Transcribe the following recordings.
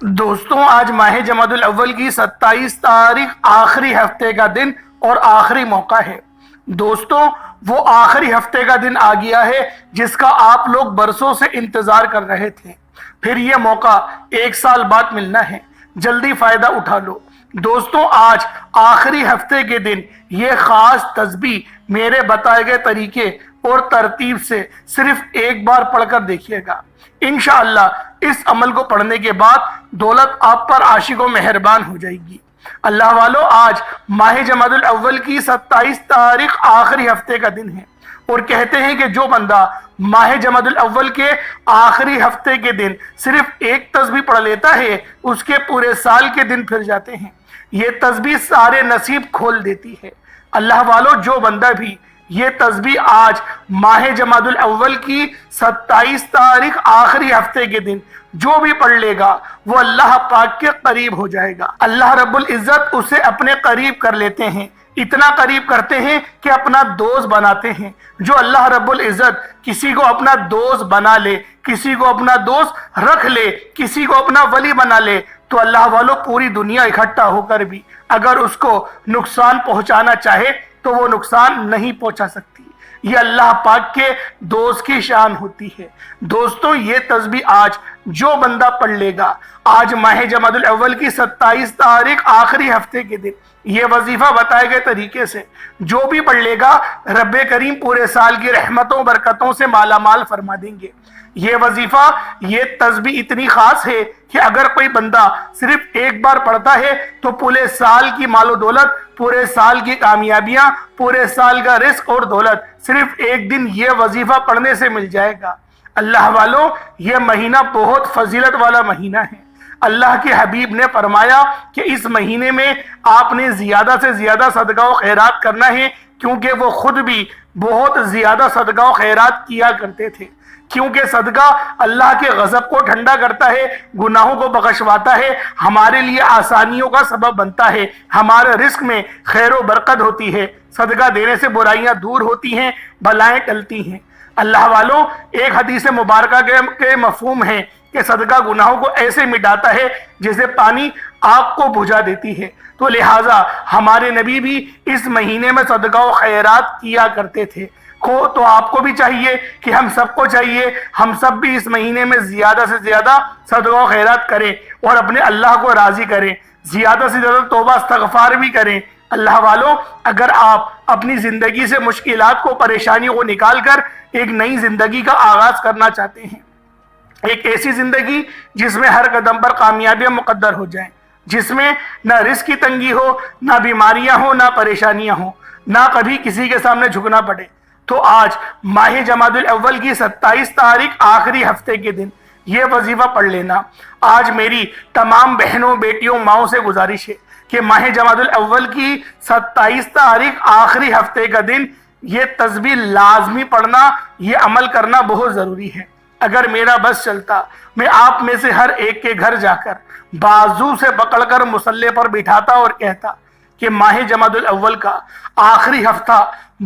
دوستوں آج ماہ جمادی الاول کی 27 تاریخ آخری ہفتے کا دن اور آخری موقع ہے۔ دوستوں وہ آخری ہفتے کا دن آ گیا ہے جس کا آپ لوگ برسوں سے انتظار کر رہے تھے۔ پھر یہ موقع 1 سال بعد ملنا ہے، جلدی فائدہ اٹھا لو۔ دوستوں آج آخری ہفتے کے دن یہ خاص تسبیح میرے بتائے گئے طریقے اور ترتیب سے صرف ایک بار پڑھ کر دیکھیے گا۔ انشاءاللہ اس عمل کو پڑھنے کے بعد دولت آپ پر عاشق و مہربان ہو جائے گی۔ اللہ والو آج ماہ جمادی الاول کی 27 تاریخ آخری ہفتے کا دن ہے اور کہتے ہیں کہ جو بندہ ماہ جمادی الاول کے آخری ہفتے کے دن صرف ایک تسبیح پڑھ لیتا ہے اس کے پورے سال کے دن پھر جاتے ہیں۔ یہ تسبیح سارے نصیب کھول دیتی ہے۔ اللہ والو جو بندہ بھی یہ تسبیح آج ماہ جمادی الاول کی 27 تاریخ آخری ہفتے کے دن جو بھی پڑھ لے گا وہ اللہ پاک کے قریب ہو جائے گا۔ اللہ رب العزت اسے اپنے قریب کر لیتے ہیں، اتنا قریب کرتے ہیں کہ اپنا دوست بناتے ہیں۔ جو اللہ رب العزت کسی کو اپنا دوست بنا لے، کسی کو اپنا دوست رکھ لے، کسی کو اپنا ولی بنا لے تو اللہ والو پوری دنیا اکٹھا ہو کر بھی اگر اس کو نقصان پہنچانا چاہے تو وہ نقصان نہیں پہنچا سکتی۔ یہ اللہ پاک کے دوست کی شان ہوتی ہے۔ دوستوں یہ تسبیح آج جو بندہ پڑھ لے گا، آج ماہ جمادی الاول کی 27 تاریخ آخری ہفتے کے دن یہ وظیفہ بتائے گئے طریقے سے جو بھی پڑھ لے گا رب کریم پورے سال کی رحمتوں برکتوں سے مالا مال فرما دیں گے۔ یہ وظیفہ یہ تسبیح اتنی خاص ہے کہ اگر کوئی بندہ صرف ایک بار پڑھتا ہے تو پورے سال کی مال و دولت، پورے سال کی کامیابیاں، پورے سال کا رزق اور دولت صرف ایک دن یہ وظیفہ پڑھنے سے مل جائے گا۔ اللہ والوں یہ مہینہ بہت فضیلت والا مہینہ ہے۔ اللہ کے حبیب نے فرمایا کہ اس مہینے میں آپ نے زیادہ سے زیادہ صدقہ و خیرات کرنا ہے کیونکہ وہ خود بھی بہت زیادہ صدقہ و خیرات کیا کرتے تھے۔ کیونکہ صدقہ اللہ کے غضب کو ٹھنڈا کرتا ہے، گناہوں کو بخشواتا ہے، ہمارے لیے آسانیوں کا سبب بنتا ہے، ہمارے رزق میں خیر و برکت ہوتی ہے۔ صدقہ دینے سے برائیاں دور ہوتی ہیں، بلائیں ٹلتی ہیں۔ اللہ والوں ایک حدیث مبارکہ کے مفہوم ہے کہ صدقہ گناہوں کو ایسے مٹاتا ہے جیسے پانی آگ کو بجھا دیتی ہے۔ تو لہٰذا ہمارے نبی بھی اس مہینے میں صدقہ و خیرات کیا کرتے تھے۔ تو آپ کو بھی چاہیے کہ ہم سب کو چاہیے ہم سب بھی اس مہینے میں زیادہ سے زیادہ صدقہ و خیرات کریں اور اپنے اللہ کو راضی کریں، زیادہ سے زیادہ توبہ استغفار بھی کریں۔ اللہ والوں اگر آپ اپنی زندگی سے مشکلات کو، پریشانیوں کو نکال کر ایک نئی زندگی کا آغاز کرنا چاہتے ہیں، ایک ایسی زندگی جس میں ہر قدم پر کامیابیاں مقدر ہو جائیں، جس میں نہ رزق کی تنگی ہو، نہ بیماریاں ہوں، نہ پریشانیاں ہوں، نہ کبھی کسی کے سامنے جھکنا پڑے، تو آج ماہ جمادی الاول کی 27 تاریخ آخری ہفتے کے دن یہ وظیفہ پڑھ لینا۔ آج میری تمام بہنوں، بیٹیوں، ماؤں سے گزارش ہے کہ ماہ جمادی الاول کی 27 تاریخ آخری ہفتے کا دن یہ تسبیح لازمی پڑھنا، یہ عمل کرنا بہت ضروری ہے۔ اگر میرا بس چلتا میں آپ میں سے ہر ایک کے گھر جا کر بازو سے پکڑ کر مصلی پر بٹھاتا اور کہتا کہ ماہ جمادی الاول کا آخری ہفتہ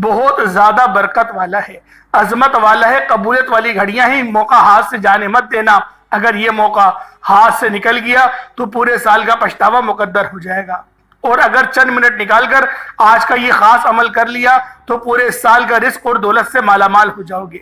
بہت زیادہ برکت والا ہے، عظمت والا ہے، قبولیت والی گھڑیاں ہیں، موقع ہاتھ سے جانے مت دینا۔ اگر یہ موقع ہاتھ سے نکل گیا تو پورے سال کا پچھتاوا مقدر ہو جائے گا، اور اگر چند منٹ نکال کر آج کا یہ خاص عمل کر لیا تو پورے سال کا رزق اور دولت سے مالا مال ہو جاؤ گے۔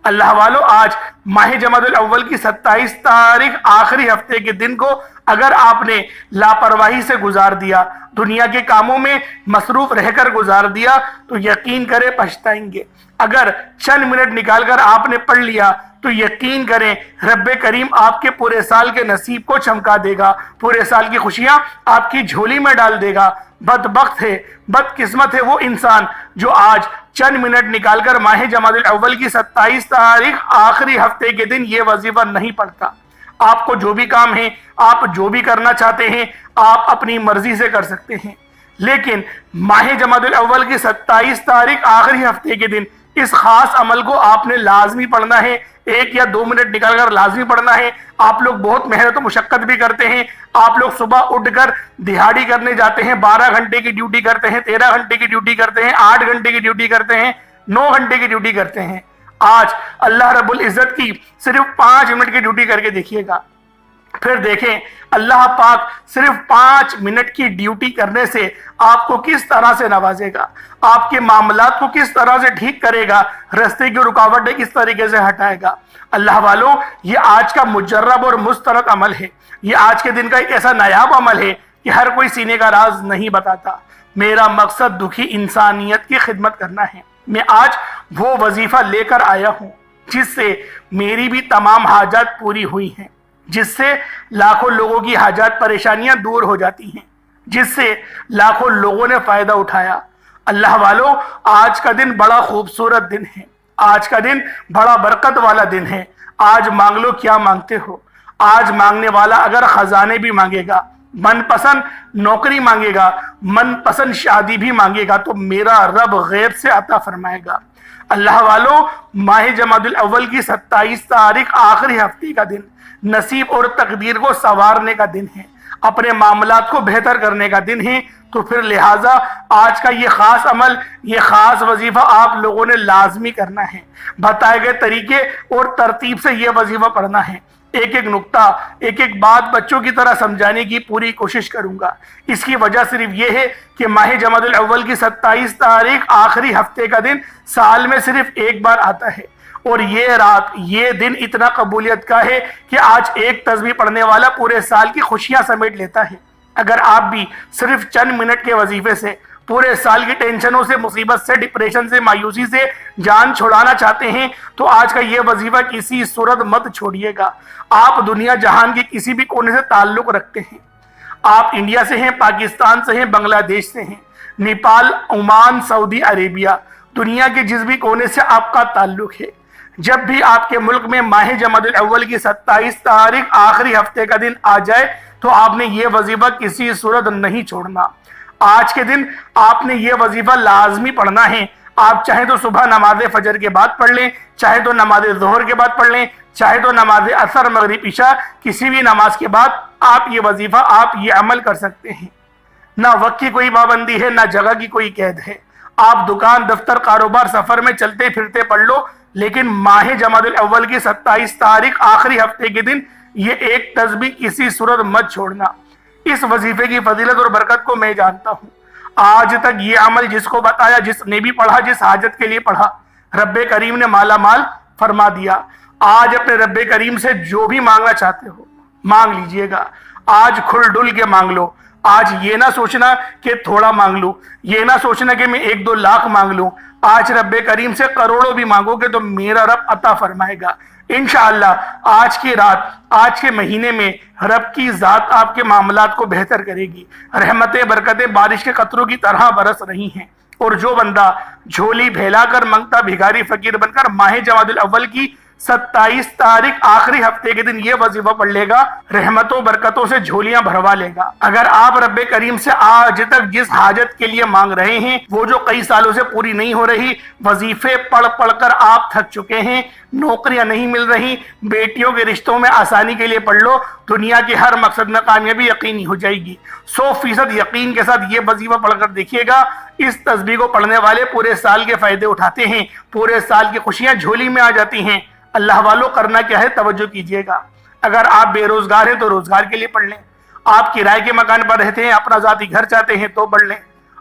اللہ والو آج ماہ جمادی الاول کی 27 تاریخ آخری ہفتے کے دن کو اگر آپ نے لاپرواہی سے گزار دیا، دنیا کے کاموں میں مصروف رہ کر گزار دیا تو یقین کریں پچھتائیں گے۔ اگر چند منٹ نکال کر آپ نے پڑھ لیا تو یقین کریں رب کریم آپ کے پورے سال کے نصیب کو چمکا دے گا، پورے سال کی خوشیاں آپ کی جھولی میں ڈال دے گا۔ بدبخت ہے، بدقسمت ہے وہ انسان جو آج چند منٹ نکال کر ماہ جمادی الاول کی 27 تاریخ آخری ہفتے کے دن یہ وظیفہ نہیں پڑھتا۔ آپ کو جو بھی کام ہے، آپ جو بھی کرنا چاہتے ہیں، آپ اپنی مرضی سے کر سکتے ہیں، لیکن ماہ جمادی الاول کی 27 تاریخ آخری ہفتے کے دن اس خاص عمل کو آپ نے لازمی پڑھنا ہے، 1 یا 2 منٹ نکال کر لازمی پڑھنا ہے۔ آپ لوگ بہت محنت و مشقت بھی کرتے ہیں، آپ لوگ صبح اٹھ کر دہاڑی کرنے جاتے ہیں، 12 گھنٹے کی ڈیوٹی کرتے ہیں، 13 گھنٹے کی ڈیوٹی کرتے ہیں، 8 گھنٹے کی ڈیوٹی کرتے ہیں، 9 گھنٹے کی ڈیوٹی کرتے ہیں۔ آج اللہ رب العزت کی صرف 5 منٹ کی ڈیوٹی کر کے دیکھیے گا، پھر دیکھیں اللہ پاک صرف 5 منٹ کی ڈیوٹی کرنے سے آپ کو کس طرح سے نوازے گا، آپ کے معاملات کو کس طرح سے ٹھیک کرے گا، راستے کی رکاوٹیں کس طریقے سے ہٹائے گا۔ اللہ والوں، یہ آج کا مجرب اور مسترد عمل ہے، یہ آج کے دن کا ایک ایسا نایاب عمل ہے کہ ہر کوئی سینے کا راز نہیں بتاتا۔ میرا مقصد دکھی انسانیت کی خدمت کرنا ہے۔ میں آج وہ وظیفہ لے کر آیا ہوں جس سے میری بھی تمام حاجات پوری ہوئی ہیں، جس سے لاکھوں لوگوں کی حاجات پریشانیاں دور ہو جاتی ہیں، جس سے لاکھوں لوگوں نے فائدہ اٹھایا۔ اللہ والوں، آج کا دن بڑا خوبصورت دن ہے، آج کا دن بڑا برکت والا دن ہے۔ آج مانگ لو کیا مانگتے ہو۔ آج مانگنے والا اگر خزانے بھی مانگے گا، من پسند نوکری مانگے گا، من پسند شادی بھی مانگے گا، تو میرا رب غیب سے عطا فرمائے گا۔ اللہ والوں، ماہ جمادی الاول کی 27 تاریخ آخری ہفتے کا دن نصیب اور تقدیر کو سنوارنے کا دن ہے، اپنے معاملات کو بہتر کرنے کا دن ہے۔ تو پھر لہٰذا آج کا یہ خاص عمل، یہ خاص وظیفہ آپ لوگوں نے لازمی کرنا ہے۔ بتائے گئے طریقے اور ترتیب سے یہ وظیفہ پڑھنا ہے۔ ایک ایک نقطہ، ایک ایک بات بچوں کی طرح سمجھانے کی پوری کوشش کروں گا۔ اس کی وجہ صرف یہ ہے کہ ماہ جمادی الاول کی 27 تاریخ آخری ہفتے کا دن سال میں صرف ایک بار آتا ہے، اور یہ رات، یہ دن اتنا قبولیت کا ہے کہ آج ایک تسبیح پڑھنے والا پورے سال کی خوشیاں سمیٹ لیتا ہے۔ اگر آپ بھی صرف چند منٹ کے وظیفے سے پورے سال کی ٹینشنوں سے، مصیبت سے، ڈپریشن سے، مایوسی سے جان چھڑانا چاہتے ہیں تو آج کا یہ وظیفہ کسی صورت مت چھوڑیے گا۔ آپ دنیا جہان کے کسی بھی کونے سے تعلق رکھتے ہیں، آپ انڈیا سے ہیں، پاکستان سے ہیں، بنگلہ دیش سے ہیں، نیپال، عمان، سعودی عربیہ، دنیا کے جس بھی کونے سے آپ کا تعلق ہے، جب بھی آپ کے ملک میں ماہ جمادی الاول کی 27 تاریخ آخری ہفتے کا دن آ جائے تو آپ نے یہ وظیفہ کسی صورت نہیں چھوڑنا۔ آج کے دن آپ نے یہ وظیفہ لازمی پڑھنا ہے۔ آپ چاہے تو صبح نماز فجر کے بعد پڑھ لیں، چاہے تو نماز ظہر کے بعد پڑھ لیں، چاہے تو نماز عصر، مغرب، عشاء، کسی بھی نماز کے بعد آپ یہ وظیفہ، آپ یہ عمل کر سکتے ہیں۔ نہ وقت کی کوئی پابندی ہے، نہ جگہ کی کوئی قید ہے۔ آپ دکان، دفتر، کاروبار، سفر میں چلتے پھرتے پڑھ لو، لیکن ماہ جمادی الاول کی 27 تاریخ آخری ہفتے کے دن یہ ایک تسبیح کسی صورت مت چھوڑنا۔ اس وظیفے کی فضیلت اور برکت کو میں جانتا ہوں۔ آج تک یہ عمل جس کو بتایا، جس نے بھی پڑھا، جس حاجت کے لیے پڑھا، رب کریم نے مالا مال فرما دیا۔ آج اپنے رب کریم سے جو بھی مانگنا چاہتے ہو مانگ لیجئے گا۔ آج کھل ڈل کے مانگ لو۔ آج یہ نہ سوچنا کہ تھوڑا مانگ لوں، یہ نہ سوچنا کہ میں 1-2 لاکھ مانگ لوں۔ آج رب کریم سے کروڑوں بھی مانگو گے تو میرا رب عطا فرمائے گا۔ انشاءاللہ آج کی رات، آج کے مہینے میں رب کی ذات آپ کے معاملات کو بہتر کرے گی۔ رحمتیں، برکتیں بارش کے قطروں کی طرح برس رہی ہیں، اور جو بندہ جھولی پھیلا کر منگتا بھیکاری فقیر بن کر ماہ جمادی الاول کی 27 تاریخ آخری ہفتے کے دن یہ وظیفہ پڑھ لے گا، رحمتوں برکتوں سے جھولیاں بھروا لے گا۔ اگر آپ رب کریم سے آج تک جس حاجت کے لیے مانگ رہے ہیں وہ جو کئی سالوں سے پوری نہیں ہو رہی، وظیفے پڑھ پڑھ کر آپ تھک چکے ہیں، نوکریاں نہیں مل رہی، بیٹیوں کے رشتوں میں آسانی کے لیے پڑھ لو، دنیا کے ہر مقصد میں کامیابی یقینی ہو جائے گی۔ 100% یقین کے ساتھ یہ وظیفہ پڑھ کر دیکھیے گا، اس تسبیح کو پڑھنے والے پورے سال کے فائدے اٹھاتے ہیں، پورے سال کی خوشیاں جھولی میں آ جاتی ہیں۔ اللہ والوں، کرنا کیا ہے، توجہ کیجئے گا۔ اگر آپ بے روزگار ہیں تو روزگار کے لیے پڑھ لیں، آپ کرائے کے مکان پر رہتے ہیں، اپنا ذاتی گھر چاہتے ہیں تو پڑھ لیں،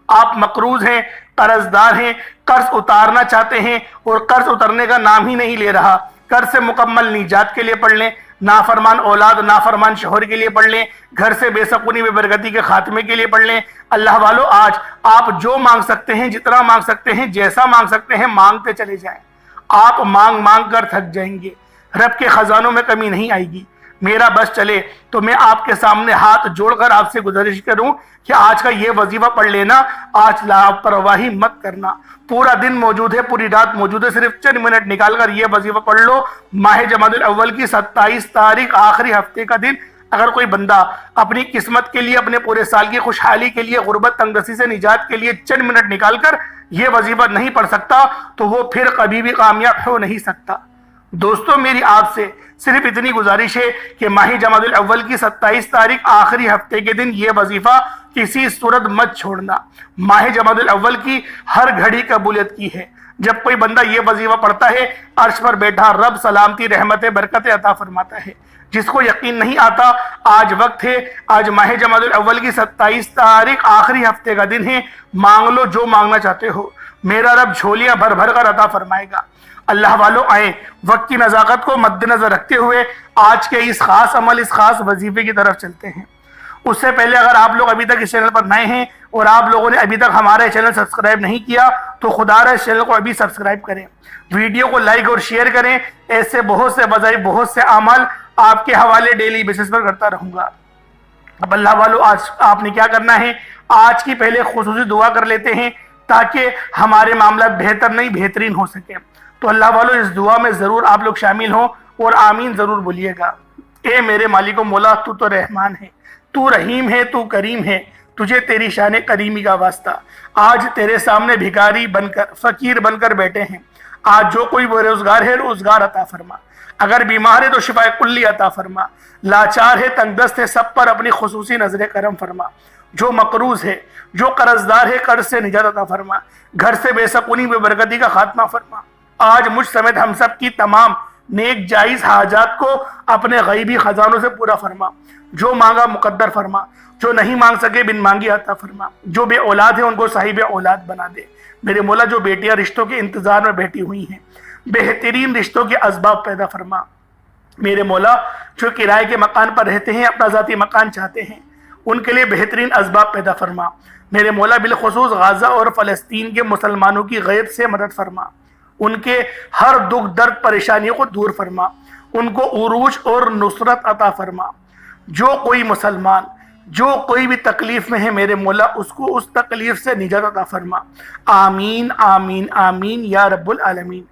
آپ مقروض ہیں، قرض دار ہیں، قرض اتارنا چاہتے ہیں اور قرض اترنے کا نام ہی نہیں لے رہا، قرض سے مکمل نجات کے لیے پڑھ لیں، نافرمان اولاد، نافرمان شوہر کے لیے پڑھ لیں، گھر سے بے سکونی، بے برکتی کے خاتمے کے لیے پڑھ لیں۔ اللہ والوں، آج آپ جو مانگ سکتے ہیں، جتنا مانگ سکتے ہیں، جیسا مانگ سکتے ہیں، مانگتے چلے جائیں۔ آپ مانگ مانگ کر تھک جائیں گے، رب کے خزانوں میں کمی نہیں آئے گی۔ میرا بس چلے تو میں آپ کے سامنے ہاتھ جوڑ کر آپ سے گزارش کروں کہ آج کا یہ وظیفہ پڑھ لینا، آج لاپرواہی مت کرنا۔ پورا دن موجود ہے، پوری رات موجود ہے، صرف چند منٹ نکال کر یہ وظیفہ پڑھ لو۔ ماہ جمادی الاول کی 27 تاریخ آخری ہفتے کا دن، اگر کوئی بندہ اپنی قسمت کے لیے، اپنے پورے سال کی خوشحالی کے لیے، غربت تنگدستی سے نجات کے لیے چند منٹ نکال کر یہ وظیفہ نہیں پڑھ سکتا تو وہ پھر کبھی بھی کامیاب ہو نہیں سکتا۔ دوستو، میری آپ سے صرف اتنی گزارش ہے کہ ماہ جمادی الاول کی 27 تاریخ آخری ہفتے کے دن یہ وظیفہ کسی صورت مت چھوڑنا۔ ماہ جمادی الاول کی ہر گھڑی قبولیت کی ہے۔ جب کوئی بندہ یہ وظیفہ پڑھتا ہے، عرش پر بیٹھا رب سلامتی، رحمت، برکت عطا فرماتا ہے۔ جس کو یقین نہیں آتا، آج وقت ہے، آج ماہ جمادی الاول کی 27 تاریخ آخری ہفتے کا دن ہے، مانگ لو جو مانگنا چاہتے ہو، میرا رب جھولیاں بھر بھر کر عطا فرمائے گا۔ اللہ والوں آئیں، وقت کی نزاکت کو مد نظر رکھتے ہوئے آج کے اس خاص عمل، اس خاص وظیفے کی طرف چلتے ہیں۔ اس سے پہلے اگر آپ لوگ ابھی تک اس چینل پر نئے ہیں اور آپ لوگوں نے ابھی تک ہمارے چینل سبسکرائب نہیں کیا تو خدا را اس چینل کو ابھی سبسکرائب کریں، ویڈیو کو لائک اور شیئر کریں۔ ایسے بہت سے وظائف، بہت سے اعمال آپ کے حوالے ڈیلی بیسس پر کرتا رہوں گا۔ اب اللہ والو، آج آپ نے کیا کرنا ہے، آج کی پہلے خصوصی دعا کر لیتے ہیں تاکہ ہمارے معاملات بہتر نہیں بہترین ہو سکے۔ تو اللہ والو، اس دعا میں ضرور آپ لوگ شامل ہوں اور آمین ضرور بولیے گا۔ اے میرے مالک و مولا، تو تو رحمان ہے، تو رحیم ہے، تو کریم ہے، تجھے تیری شان کریمی کا واسطہ۔ آج تیرے سامنے بھکاری بن کر، فقیر بن کر بیٹھے ہیں۔ آج جو کوئی بے روزگار ہے، روزگار عطا فرما، اگر بیمار ہے تو شفا کلی عطا فرما، لاچار ہے، تنگ دست ہے، سب پر اپنی خصوصی نظر کرم فرما، جو مقروض ہے، جو قرض دار ہے، قرض سے نجات عطا فرما، گھر سے بے سکونی بے برکتی کا خاتمہ فرما۔ آج مجھ سمیت ہم سب کی تمام نیک جائز حاجات کو اپنے غیبی خزانوں سے پورا فرما، جو مانگا مقدر فرما، جو نہیں مانگ سکے بن مانگی عطا فرما، جو بے اولاد ہے ان کو صاحب اولاد بنا دے۔ میرے مولا، جو بیٹیاں رشتوں کے انتظار میں بیٹھی ہوئی ہیں، بہترین رشتوں کے اسباب پیدا فرما۔ میرے مولا، جو کرائے کے مکان پر رہتے ہیں، اپنا ذاتی مکان چاہتے ہیں، ان کے لیے بہترین اسباب پیدا فرما۔ میرے مولا، بالخصوص غزہ اور فلسطین کے مسلمانوں کی غیب سے مدد فرما، ان کے ہر دکھ درد پریشانیوں کو دور فرما، ان کو عروج اور نصرت عطا فرما۔ جو کوئی مسلمان جو کوئی بھی تکلیف میں ہے، میرے مولا، اس کو اس تکلیف سے نجات عطا فرما۔ آمین آمین آمین یا رب العالمین۔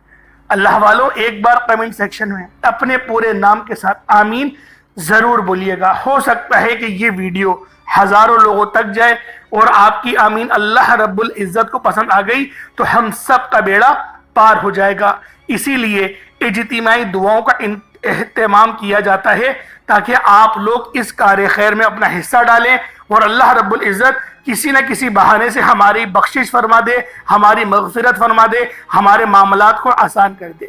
اللہ والوں، ایک بار کمنٹ سیکشن میں اپنے پورے نام کے ساتھ آمین ضرور بولیے گا۔ ہو سکتا ہے کہ یہ ویڈیو ہزاروں لوگوں تک جائے اور آپ کی آمین اللہ رب العزت کو پسند آ گئی تو ہم سب کا بیڑا پار ہو جائے گا۔ اسی لیے اجتماعی دعاؤں کا اہتمام کیا جاتا ہے تاکہ آپ لوگ اس کار خیر میں اپنا حصہ ڈالیں اور اللہ رب العزت کسی نہ کسی بہانے سے ہماری بخشش فرما دے، ہماری مغفرت فرما دے، ہمارے معاملات کو آسان کر دے۔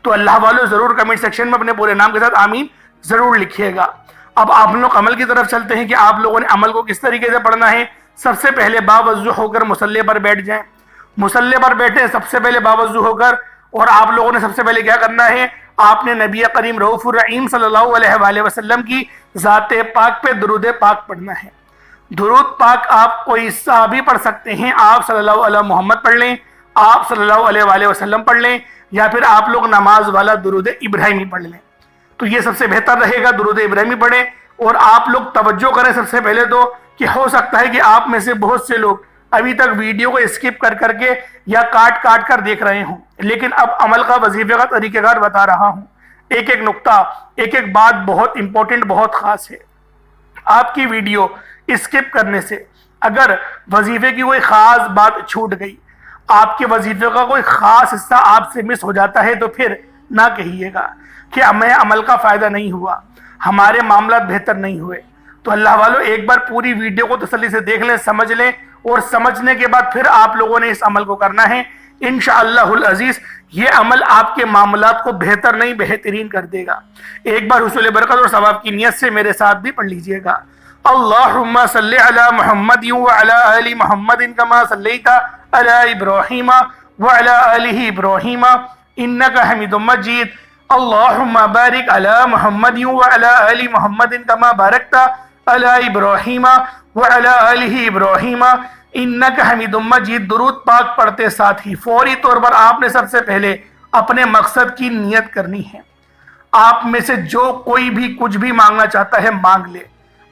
تو اللہ والوں، ضرور کمنٹ سیکشن میں اپنے پورے نام کے ساتھ آمین ضرور لکھیے گا۔ اب آپ لوگ عمل کی طرف چلتے ہیں کہ آپ لوگوں نے عمل کو کس طریقے سے پڑھنا ہے۔ سب سے پہلے باوضو ہو کر مصلی پر بیٹھ جائیں۔ مصلی پر بیٹھیں سب سے پہلے باوضو ہو کر، اور آپ لوگوں نے سب سے پہلے کیا کرنا ہے، آپ نے نبی کریم رؤوف الرحیم صلی اللہ علیہ وآلہ وسلم کی ذات پاک پہ درود پاک پڑھنا ہے۔ درود پاک آپ کوئی صحابی پڑھ سکتے ہیں، آپ صلی اللہ علیہ محمد پڑھ لیں، آپ صلی اللہ علیہ وآلہ وسلم پڑھ لیں، یا پھر آپ لوگ نماز والا درود ابراہیمی پڑھ لیں تو یہ سب سے بہتر رہے گا۔ درود ابراہیمی پڑھیں اور آپ لوگ توجہ کریں سب سے پہلے تو کہ ہو سکتا ہے کہ آپ میں سے بہت سے لوگ ابھی تک ویڈیو کو اسکپ کر کر کے یا کاٹ کاٹ کر دیکھ رہے ہوں، لیکن اب عمل کا وظیفے کا طریقہ کار بتا رہا ہوں۔ ایک ایک نقطہ، ایک ایک بات بہت امپورٹنٹ، بہت خاص ہے۔ آپ کی ویڈیو اسکپ کرنے سے اگر وظیفے کی کوئی خاص بات چھوٹ گئی، آپ کے وظیفے کا کوئی خاص حصہ آپ سے مس ہو جاتا ہے تو پھر نہ کہیے گا کہ ہمیں عمل کا فائدہ نہیں ہوا، ہمارے معاملات بہتر نہیں ہوئے۔ تو اللہ والوں، ایک بار پوری ویڈیو کو تسلی سے دیکھ لیں، سمجھ لیں، اور سمجھنے کے بعد پھر آپ لوگوں نے اس عمل کو کرنا ہے۔ انشاءاللہ العزیز یہ عمل آپ کے معاملات کو بہتر نہیں بہترین کر دے گا۔ ایک بار حصول برکت اور ثواب کی نیت سے میرے ساتھ بھی پڑھ لیجئے گا۔ اللہم صلی علی محمد وعلی آل محمد کما صلیت علی ابراہیم وعلی آل ابراہیم انک حمید مجید۔ اللہم بارک علی محمد وعلی آل محمد کما بارکت علی ابراہیم وعلی آل ابراہیم انک حمید مجید۔ درود پاک پڑھتے ساتھ ہی فوری طور پر آپ نے سب سے پہلے اپنے مقصد کی نیت کرنی ہے۔ آپ میں سے جو کوئی بھی کچھ بھی مانگنا چاہتا ہے مانگ لے۔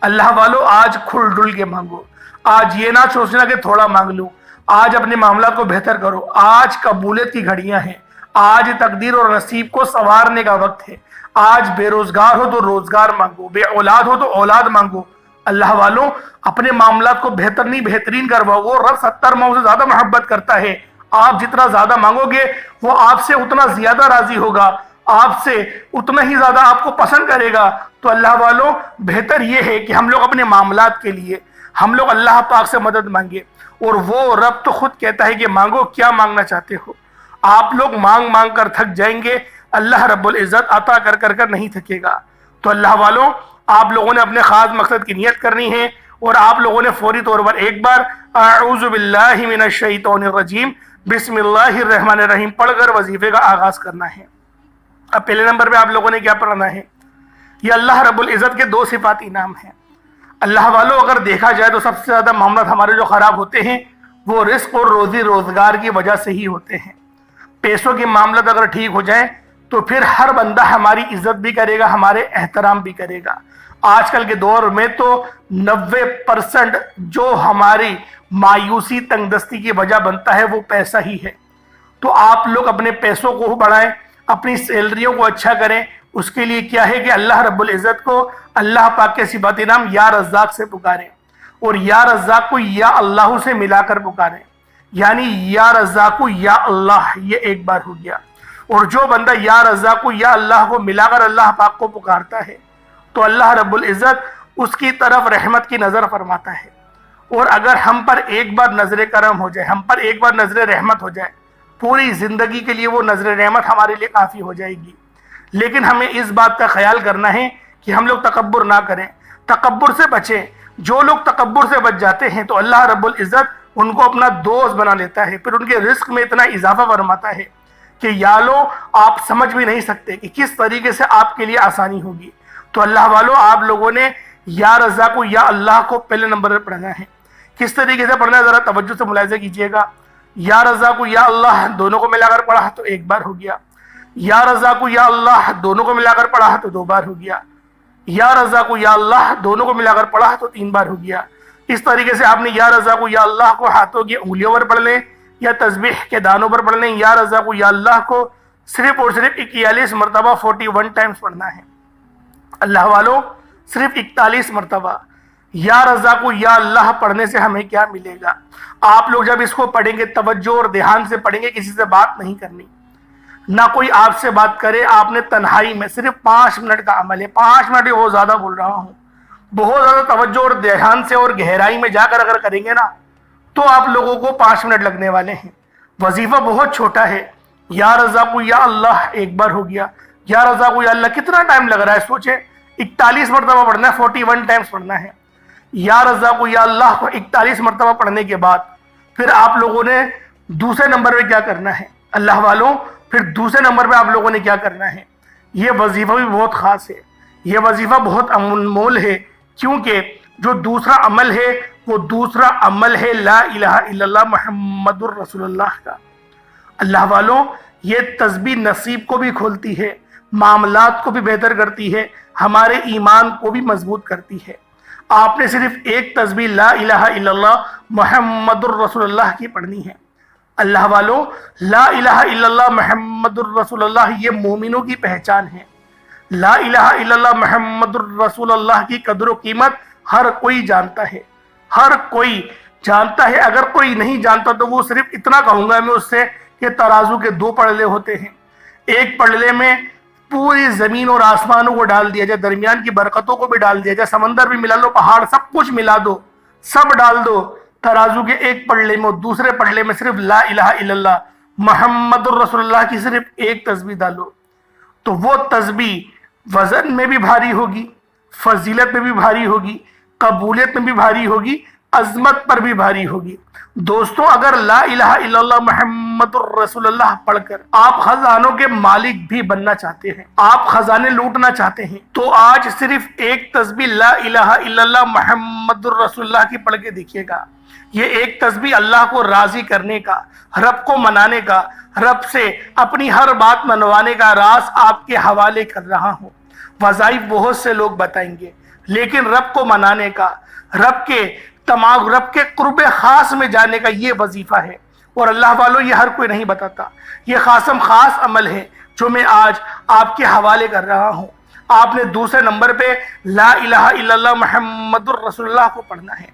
اللہ والو، آج کھل ڈل کے مانگو۔ آج یہ نہ سوچنا کہ تھوڑا مانگ لوں، آج اپنے معاملات کو بہتر کرو۔ آج قبولیت کی گھڑیاں ہیں، آج تقدیر اور نصیب کو سنوارنے کا وقت ہے۔ آج بے روزگار ہو تو روزگار مانگو، بے اولاد ہو تو اولاد مانگو۔ اللہ والوں، اپنے معاملات کو بہتر نہیں بہترین کرواؤ۔ وہ رب 70 ماؤں سے زیادہ محبت کرتا ہے۔ آپ جتنا زیادہ مانگو گے وہ آپ سے اتنا زیادہ راضی ہوگا، آپ سے اتنا ہی زیادہ آپ کو پسند کرے گا۔ تو اللہ والوں، بہتر یہ ہے کہ ہم لوگ اپنے معاملات کے لیے ہم لوگ اللہ پاک سے مدد مانگے، اور وہ رب تو خود کہتا ہے کہ مانگو کیا مانگنا چاہتے ہو۔ آپ لوگ مانگ مانگ کر تھک جائیں گے، اللہ رب العزت عطا کر کر نہیں تھکے گا۔ تو اللہ والوں آپ لوگوں نے اپنے خاص مقصد کی نیت کرنی ہے اور آپ لوگوں نے فوری طور پر ایک بار اعوذ باللہ من الشیطان الرجیم بسم اللہ الرحمن الرحیم پڑھ کر وظیفے کا آغاز کرنا ہے۔ اب پہلے نمبر پہ آپ لوگوں نے کیا پڑھنا ہے؟ یہ اللہ رب العزت کے 2 صفاتی نام ہیں۔ اللہ والوں اگر دیکھا جائے تو سب سے زیادہ معاملات ہمارے جو خراب ہوتے ہیں وہ رزق اور روزی روزگار کی وجہ سے ہی ہوتے ہیں۔ پیسوں کے معاملات اگر ٹھیک ہو جائیں تو پھر ہر بندہ ہماری عزت بھی کرے گا، ہمارے احترام بھی کرے گا۔ آج کل کے دور میں تو 90% جو ہماری مایوسی تنگ دستی کی وجہ بنتا ہے وہ پیسہ ہی ہے۔ تو آپ لوگ اپنے پیسوں کو بڑھائیں، اپنی سیلریوں کو اچھا کریں۔ اس کے لیے کیا ہے کہ اللہ رب العزت کو اللہ پاک کے صفاتی نام یا رزاق سے پکاریں اور یا رزاق کو یا اللہ سے ملا کر پکاریں، یعنی یا رزاق کو یا اللہ، یہ ایک بار ہو گیا۔ اور جو بندہ یا رزاق کو یا اللہ کو ملا کر اللہ پاک کو پکارتا ہے تو اللہ رب العزت اس کی طرف رحمت کی نظر فرماتا ہے۔ اور اگر ہم پر ایک بار نظر کرم ہو جائے، ہم پر ایک بار نظر رحمت ہو جائے، پوری زندگی کے لیے وہ نظر رحمت ہمارے لیے کافی ہو جائے گی۔ لیکن ہمیں اس بات کا خیال کرنا ہے کہ ہم لوگ تکبر نہ کریں، تکبر سے بچیں۔ جو لوگ تکبر سے بچ جاتے ہیں تو اللہ رب العزت ان کو اپنا دوست بنا لیتا ہے، پھر ان کے رزق میں اتنا اضافہ فرماتا ہے کہ یا لو آپ سمجھ بھی نہیں سکتے کہ کس طریقے سے آپ کے لیے آسانی ہوگی۔ تو اللہ والوں آپ لوگوں نے یا رزاق کو یا اللہ کو پہلے نمبر پر پڑھنا ہے۔ کس طریقے سے پڑھنا ہے ذرا توجہ سے ملاحظہ کیجئے گا۔ یا رزاق کو یا اللہ دونوں کو ملا کر پڑھا تو ایک بار ہو گیا، یا رزاق کو یا اللہ دونوں کو ملا کر پڑھا تو 2 بار ہو گیا، یا رزاق کو یا اللہ دونوں کو ملا کر پڑھا تو 3 بار ہو گیا۔ اس طریقے سے آپ نے یا رزاق کو یا اللہ کو ہاتھوں کی انگلیوں پر پڑھ لیں یا تسبیح کے دانوں پر پڑھ لیں۔ یا رزاق کو یا اللہ کو صرف اور صرف 41 مرتبہ 41 ٹائمز پڑھنا ہے۔ اللہ والوں صرف 41 مرتبہ یا رزاق کو یا اللہ پڑھنے سے ہمیں کیا ملے گا؟ آپ لوگ جب اس کو پڑھیں گے توجہ اور دھیان سے پڑھیں گے، کسی سے بات نہیں کرنی، نہ کوئی آپ سے بات کرے۔ آپ نے تنہائی میں صرف 5 منٹ کا عمل ہے، 5 منٹ بہت زیادہ بول رہا ہوں، بہت زیادہ توجہ اور دھیان سے اور گہرائی میں جا کر اگر کریں گے نا تو آپ لوگوں کو 5 منٹ لگنے والے ہیں۔ وظیفہ بہت چھوٹا ہے، یا رزاق کو یا اللہ ایک بار ہو گیا، یا رزاق کو یا اللہ کتنا ٹائم لگ رہا ہے سوچیں، 41 مرتبہ پڑھنا ہے، 41 ٹائمز پڑھنا ہے۔ یا رزاق کو یا اللہ کو 41 مرتبہ پڑھنے کے بعد پھر آپ لوگوں نے دوسرے نمبر پہ کیا کرنا ہے؟ اللہ والوں پھر دوسرے نمبر پہ آپ لوگوں نے کیا کرنا ہے؟ یہ وظیفہ بھی بہت خاص ہے، یہ وظیفہ بہت انمول ہے، کیونکہ جو دوسرا عمل ہے وہ دوسرا عمل ہے لا الہ الا اللہ محمد الرسول اللہ کا۔ اللہ والوں یہ تسبیح نصیب کو بھی کھولتی ہے، معاملات کو بھی بہتر کرتی ہے، ہمارے ایمان کو بھی مضبوط کرتی ہے۔ آپ نے صرف ایک تسبیح لا الہ الا اللہ محمد الرسول اللہ کی پڑھنی ہے۔ اللہ والوں لا الہ الا اللہ محمد الرسول اللہ یہ مومنوں کی پہچان ہے۔ لا الہ الا اللہ محمد الرسول اللہ کی قدر و قیمت ہر کوئی جانتا ہے، ہر کوئی جانتا ہے۔ اگر کوئی نہیں جانتا تو وہ صرف اتنا کہوں گا میں اس سے کہ ترازو کے 2 پلڑے ہوتے ہیں، ایک پلڑے میں پوری زمین اور آسمانوں کو ڈال دیا جائے، درمیان کی برکتوں کو بھی ڈال دیا جائے، سمندر بھی ملا لو، پہاڑ سب کچھ ملا دو، سب ڈال دو ترازو کے ایک پلڑے میں، اور دوسرے پلڑے میں صرف لا الہ الا اللہ محمد الرسول اللہ کی صرف ایک تسبیح ڈالو تو وہ تسبیح وزن میں بھی بھاری ہوگی، فضیلت میں بھی بھاری ہوگی، قبولیت میں بھی بھاری ہوگی، عظمت پر بھی بھاری ہوگی۔ دوستوں اگر لا الہ الا اللہ محمد الرسول اللہ پڑھ کر آپ خزانوں کے مالک بھی بننا چاہتے ہیں، آپ خزانے لوٹنا چاہتے ہیں تو آج صرف ایک تسبیح لا الہ الا اللہ محمد الرسول اللہ کی پڑھ کے دیکھیے گا۔ یہ ایک تسبیح اللہ کو راضی کرنے کا، رب کو منانے کا، رب سے اپنی ہر بات منوانے کا راز آپ کے حوالے کر رہا ہوں۔ وظائف بہت سے لوگ بتائیں گے، لیکن رب کو منانے کا، رب کے قرب خاص میں جانے کا یہ وظیفہ ہے، اور اللہ والوں یہ ہر کوئی نہیں بتاتا۔ یہ خاص عمل ہے جو میں آج آپ کے حوالے کر رہا ہوں۔ آپ نے دوسرے نمبر پہ لا الہ الا اللہ محمد الرسول اللہ کو پڑھنا ہے۔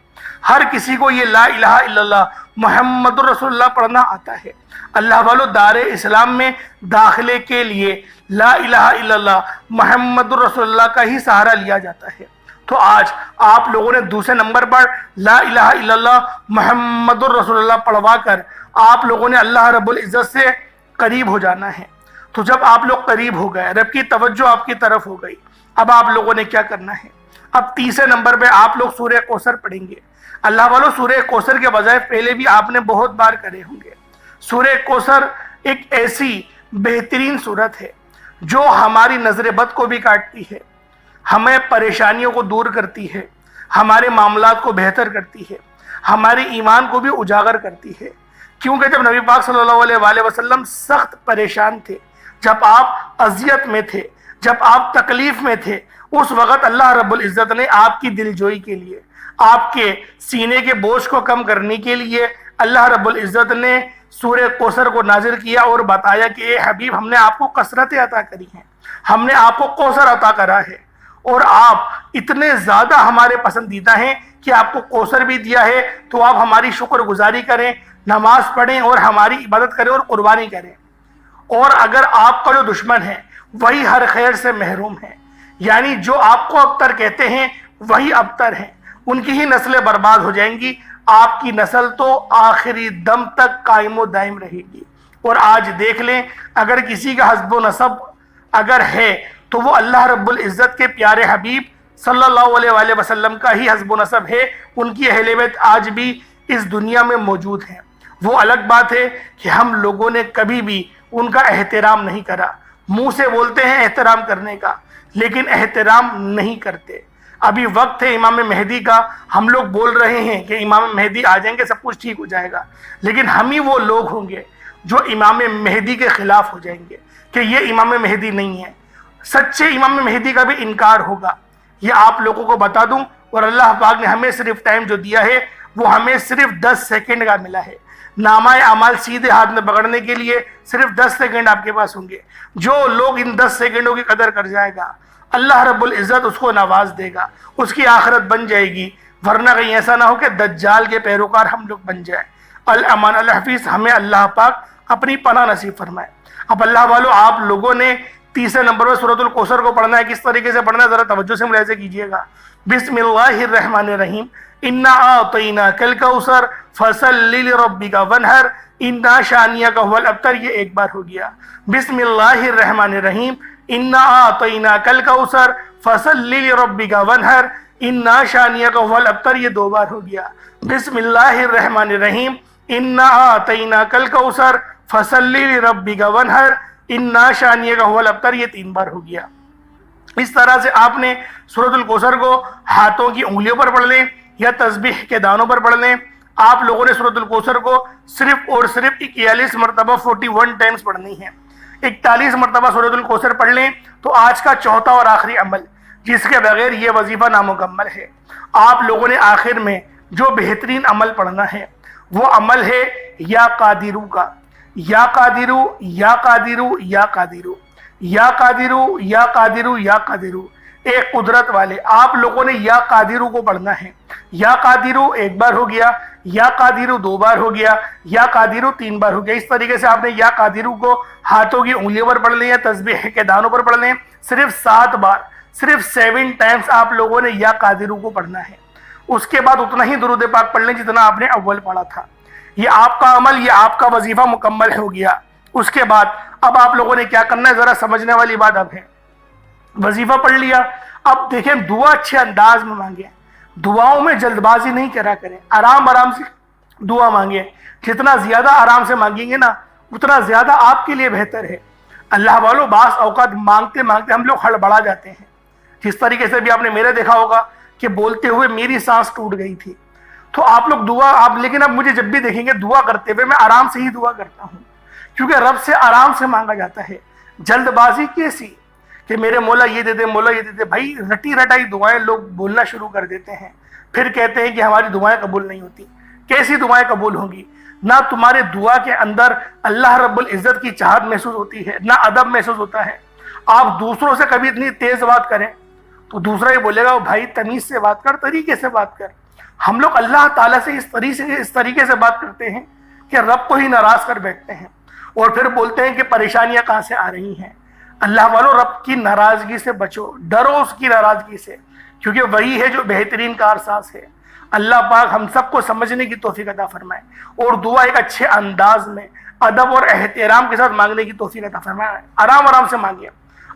ہر کسی کو یہ لا الہ الا اللہ محمد الرسول اللہ پڑھنا آتا ہے۔ اللہ والوں دار اسلام میں داخلے کے لیے لا الہ الا اللہ محمد الرسول اللہ کا ہی سہارا لیا جاتا ہے۔ تو آج آپ لوگوں نے دوسرے نمبر پر لا الہ الا اللہ محمد الرسول اللہ پڑھوا کر آپ لوگوں نے اللہ رب العزت سے قریب ہو جانا ہے۔ تو جب آپ لوگ قریب ہو گئے، رب کی توجہ آپ کی طرف ہو گئی، اب آپ لوگوں نے کیا کرنا ہے؟ اب تیسرے نمبر پہ آپ لوگ سورہ کوثر پڑھیں گے۔ اللہ والو، سورہ کوثر کے بجائے پہلے بھی آپ نے بہت بار کرے ہوں گے۔ سورہ کوثر ایک ایسی بہترین سورت ہے جو ہماری نظر بد کو بھی کاٹتی ہے، ہمیں پریشانیوں کو دور کرتی ہے، ہمارے معاملات کو بہتر کرتی ہے، ہمارے ایمان کو بھی اجاگر کرتی ہے۔ کیونکہ جب نبی پاک صلی اللہ علیہ وآلہ وسلم سخت پریشان تھے، جب آپ اذیت میں تھے، جب آپ تکلیف میں تھے، اس وقت اللہ رب العزت نے آپ کی دلجوئی کے لیے، آپ کے سینے کے بوجھ کو کم کرنے کے لیے اللہ رب العزت نے سورہ کوثر کو نازل کیا اور بتایا کہ اے حبیب، ہم نے آپ کو کثرتیں عطا کری ہیں، ہم نے آپ کو کوثر عطا کرا ہے، اور آپ اتنے زیادہ ہمارے پسندیدہ ہیں کہ آپ کو کوثر بھی دیا ہے، تو آپ ہماری شکر گزاری کریں، نماز پڑھیں اور ہماری عبادت کریں اور قربانی کریں۔ اور اگر آپ کا جو دشمن ہے وہی ہر خیر سے محروم ہے، یعنی جو آپ کو ابتر کہتے ہیں وہی ابتر ہیں، ان کی ہی نسلیں برباد ہو جائیں گی، آپ کی نسل تو آخری دم تک قائم و دائم رہے گی۔ اور آج دیکھ لیں، اگر کسی کا حسب و نسب اگر ہے تو وہ اللہ رب العزت کے پیارے حبیب صلی اللہ علیہ وآلہ وسلم کا ہی حسب و نسب ہے، ان کی اہل بیت آج بھی اس دنیا میں موجود ہیں۔ وہ الگ بات ہے کہ ہم لوگوں نے کبھی بھی ان کا احترام نہیں کرا، منہ سے بولتے ہیں احترام کرنے کا، لیکن احترام نہیں کرتے۔ ابھی وقت ہے امام مہدی کا، ہم لوگ بول رہے ہیں کہ امام مہدی آ جائیں گے، سب کچھ ٹھیک ہو جائے گا، لیکن ہم ہی وہ لوگ ہوں گے جو امام مہدی کے خلاف ہو جائیں گے کہ یہ امام مہدی نہیں ہے۔ سچے امام مہدی کا بھی انکار ہوگا، یہ آپ لوگوں کو بتا دوں۔ اور اللہ پاک نے ہمیں صرف ٹائم جو دیا ہے وہ ہمیں صرف 10 سیکنڈ کا ملا ہے۔ نامہ اعمال سیدھے ہاتھ میں پکڑنے کے لیے صرف 10 سیکنڈ آپ کے پاس ہوں گے۔ جو لوگ ان 10 سیکنڈوں کی قدر کر جائے گا، اللہ رب العزت اس کو نواز دے گا، اس کی آخرت بن جائے گی، ورنہ کہیں ایسا نہ ہو کہ دجال کے پیروکار ہم لوگ بن جائیں۔ الامان الحفیظ، ہمیں اللہ پاک اپنی پناہ نصیب فرمائے۔ اب اللہ والو، آپ لوگوں نے تیسرے نمبر پر سورۃ الکوثر کو پڑھنا ہے۔ کس طریقے سے پڑھنا ہے ذرا توجہ سے ملاحظہ کیجئے گا۔ بسم اللہ الرحمن الرحیم، انا اعطیناک الکوثر فصل لربک وانحر انا شانیک هو الابتر۔ یہ ایک بار ہو گیا۔ بسم اللہ الرحمن الرحیم، انا اعطیناک الکوثر فصل لربک وانحر انا شانیک هو الابتر۔ یہ 2 بار ہو گیا۔ بسم اللہ الرحمن الرحیم، انا اعطیناک الکوثر فصل لربک وانحر انا شانیک هو الابتر۔ یہ 3 بار ہو گیا۔ اس طرح سے آپ نے سورۃ الکوثر کو ہاتھوں کی انگلیوں پر پڑھ لیں یا تسبیح کے دانوں پر پڑھ لیں۔ آپ لوگوں نے سورۃ الکوثر کو صرف اور صرف 41 مرتبہ 41 ٹائمز پڑھنی ہے۔ 41 مرتبہ سورۃ الکوثر پڑھ لیں تو آج کا چوتھا اور آخری عمل، جس کے بغیر یہ وظیفہ نامکمل ہے، آپ لوگوں نے آخر میں جو بہترین عمل پڑھنا ہے وہ عمل ہے یا قادرو کا۔ یا قادرو، یا قادرو، یا قادرو، یا قادرو، یا قادرو، یا قادرو، اے قدرت والے۔ آپ لوگوں نے یا قادرو کو پڑھنا ہے۔ یا قادرو 1 بار ہو گیا، یا قادرو 2 بار ہو گیا، یا قادرو 3 بار ہو گیا۔ اس طریقے سے آپ نے یا قادرو کو ہاتھوں کی انگلیوں پر پڑھ لیں یا تسبیح کے دانوں پر پڑھ لیں۔ صرف 7 بار، صرف 7 ٹائمز آپ لوگوں نے یا قادرو کو پڑھنا ہے۔ اس کے بعد اتنا ہی درود پاک پڑھ لیں جتنا آپ نے اول پڑھا تھا۔ یہ آپ کا عمل، یہ آپ کا وظیفہ مکمل ہو گیا۔ اس کے بعد اب آپ لوگوں نے کیا کرنا ہے، ذرا سمجھنے والی بات اب ہے۔ وظیفہ پڑھ لیا، اب دیکھیں دعا اچھے انداز میں مانگیں، دعاؤں میں جلد بازی نہیں کرا کریں، آرام آرام سے دعا مانگیں۔ جتنا زیادہ آرام سے مانگیں گے نا اتنا زیادہ آپ کے لیے بہتر ہے۔ اللہ والو، بعض اوقات مانگتے مانگتے ہم لوگ ہڑبڑا جاتے ہیں۔ جس طریقے سے بھی آپ نے میرے دیکھا ہوگا کہ بولتے ہوئے میری سانس ٹوٹ گئی تھی، تو آپ لوگ دعا لیکن اب مجھے جب بھی دیکھیں گے دعا کرتے ہوئے میں آرام سے ہی دعا کرتا ہوں، کیونکہ رب سے آرام سے مانگا جاتا ہے۔ جلد بازی کیسی کہ میرے مولا یہ دے دے، مولا یہ دے دے، بھائی رٹی رٹائی دعائیں لوگ بولنا شروع کر دیتے ہیں، پھر کہتے ہیں کہ ہماری دعائیں قبول نہیں ہوتی۔ کیسی دعائیں قبول ہوں گی؟ نہ تمہارے دعا کے اندر اللہ رب العزت کی چاہت محسوس ہوتی ہے، نہ ادب محسوس ہوتا ہے۔ آپ دوسروں سے کبھی اتنی تیز بات کریں تو دوسرا یہ بولے گا بھائی تمیز سے بات کر، طریقے سے بات کر۔ ہم لوگ اللہ تعالیٰ سے اس طریقے سے بات کرتے ہیں کہ رب کو ہی ناراض کر بیٹھتے ہیں، اور پھر بولتے ہیں کہ پریشانیاں کہاں سے آ رہی ہیں۔ اللہ والو، رب کی ناراضگی سے بچو، ڈرو اس کی ناراضگی سے، کیونکہ وہی ہے جو بہترین کارساز ہے۔ اللہ پاک ہم سب کو سمجھنے کی توفیق عطا فرمائے، اور دعا ایک اچھے انداز میں ادب اور احترام کے ساتھ مانگنے کی توفیق عطا فرمائے۔ آرام آرام سے مانگیں۔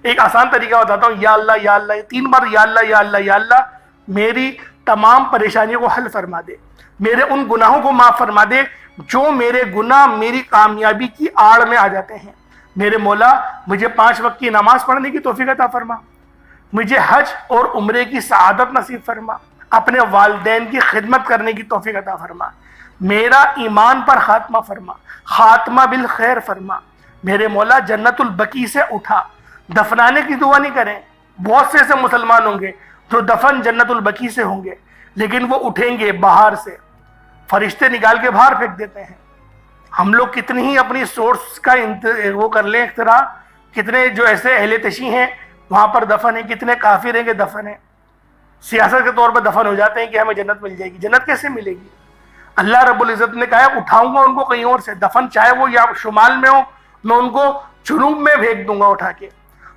ایک آسان طریقہ بتاتا ہوں، یا اللہ یا اللہ، 3 بار یا اللہ یا اللہ یا اللہ میری تمام پریشانیوں کو حل فرما دے، میرے ان گناہوں کو معاف فرما دے جو میرے گناہ میری کامیابی کی آڑ میں آ جاتے ہیں۔ میرے مولا مجھے 5 وقت کی نماز پڑھنے کی توفیق عطا فرما، مجھے حج اور عمرے کی سعادت نصیب فرما، اپنے والدین کی خدمت کرنے کی توفیق عطا فرما، میرا ایمان پر خاتمہ فرما، خاتمہ بالخیر فرما۔ میرے مولا جنت البقیع سے اٹھا، دفنانے کی دعا نہیں کریں، بہت سے ایسے مسلمان ہوں گے جو دفن جنت البقیع سے ہوں گے لیکن وہ اٹھیں گے باہر سے، فرشتے نکال کے باہر پھینک دیتے ہیں۔ ہم لوگ کتنی ہی اپنی سورس کا وہ کر لیں اختراع، کتنے جو ایسے اہل تشیع ہیں وہاں پر دفن ہیں، کتنے کافر ہیں کہ دفن ہیں، سیاست کے طور پر دفن ہو جاتے ہیں کہ ہمیں جنت مل جائے گی۔ جنت کیسے ملے گی؟ اللہ رب العزت نے کہا ہے اٹھاؤں گا ان کو کہیں اور سے، دفن چاہے وہ یا شمال میں ہو میں ان کو جنوب میں بھیج دوں گا اٹھا کے۔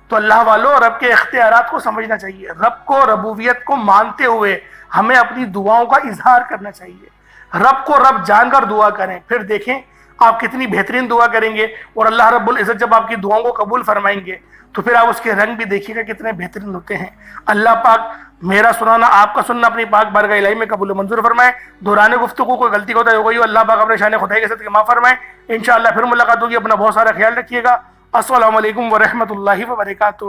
تو اللہ والوں رب کے اختیارات کو سمجھنا چاہیے، رب کو ربوبیت کو مانتے ہوئے ہمیں اپنی دعاؤں کا اظہار کرنا چاہیے، رب کو رب جان کر دعا کریں، پھر دیکھیں آپ کتنی بہترین دعا کریں گے، اور اللہ رب العزت جب آپ کی دعاؤں کو قبول فرمائیں گے تو پھر آپ اس کے رنگ بھی دیکھیے گا کتنے بہترین ہوتے ہیں۔ اللہ پاک میرا سنانا آپ کا سننا اپنی پاک بارگاہ الہی میں قبول و منظور فرمائے۔ دوران گفتگو کوئی غلطی ہوتا ہے کوئی اللہ پاک اپنے شان خدائی کے ساتھ معاف فرمائے۔ انشاءاللہ پھر ملاقات ہوگی، اپنا بہت سارا خیال رکھیے گا۔ السلام علیکم ورحمۃ اللہ وبرکاتہ۔